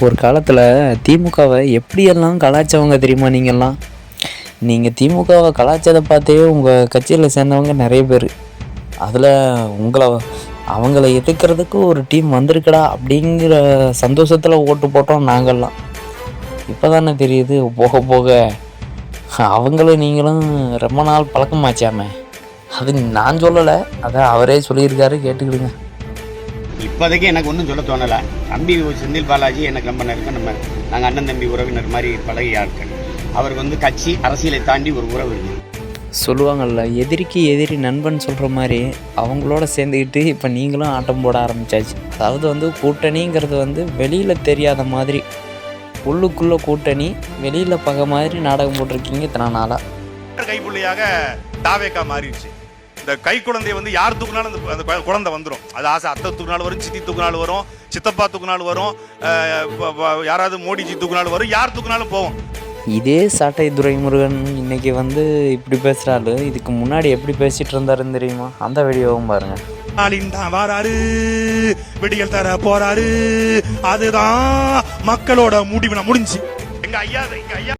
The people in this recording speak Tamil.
ஒரு காலத்தில் திமுகவை எப்படியெல்லாம் கலாய்ச்சவங்க தெரியுமா நீங்கள்லாம்? நீங்கள் திமுகவை கலாய்ச்சதை பார்த்தே உங்கள் கட்சியில் சேர்ந்தவங்க நிறைய பேர். அதில் உங்களை அவங்கள எதிர்க்கிறதுக்கு ஒரு டீம் வந்திருக்குடா அப்படிங்கிற சந்தோஷத்தில் ஓட்டு போட்டோம் நாங்கள்லாம். இப்போ தானே தெரியுது போக போக அவங்களும் நீங்களும் ரொம்ப நாள் பழக்கமாச்சாமே. அது நான் சொல்லலை, அதை அவரே சொல்லியிருக்காரு, கேட்டுக்கிடுங்க. இப்போதைக்கு எனக்கு ஒன்றும் சொல்ல தோணலை. தம்பி செந்தில் பாலாஜி எனக்கு ரொம்ப நெருக்கம். நாங்கள் அண்ணன் தம்பி உறவினர் மாதிரி பழகிய ஆட்கள். அவருக்கு கட்சி அரசியலை தாண்டி ஒரு உறவு இருக்குது. சொல்லுவாங்கள்ல, எதிரிக்கு எதிரி நண்பன் சொல்கிற மாதிரி அவங்களோட சேர்ந்துக்கிட்டு இப்போ நீங்களும் ஆட்டம் போட ஆரம்பித்தாச்சு. அதாவது கூட்டணிங்கிறது வெளியில் தெரியாத மாதிரி, உள்ளுக்குள்ளே கூட்டணி வெளியில் பகை மாதிரி நாடகம் போட்டிருக்கீங்க இத்தனை நாளாக. கைப்புள்ளியாக தாவேக்கா மாறிடுச்சு. இந்த கை குழந்தைய யார் தூக்குனாலும் அந்த குழந்தை வந்துடும். அது ஆசை அத்தை தூக்குனாலும் வரும், சித்தி தூக்குனாலும் வரும், சித்தப்பா தூக்குனாலும் வரும், யாராவது மோடிஜி தூக்குனாலும் வரும், யார் தூக்குனாலும் போவோம். இதே சாட்டை துரைமுருகன் இன்னைக்கு இப்படி பேசுகிறாரு. இதுக்கு முன்னாடி எப்படி பேசிட்டு இருந்தாருன்னு தெரியுமா? அந்த வீடியோவும் பாருங்க. வாராரு, விடியல் தர போறாரு, அதுதான் மக்களோட முடிவு முடிஞ்சு. எங்க ஐயா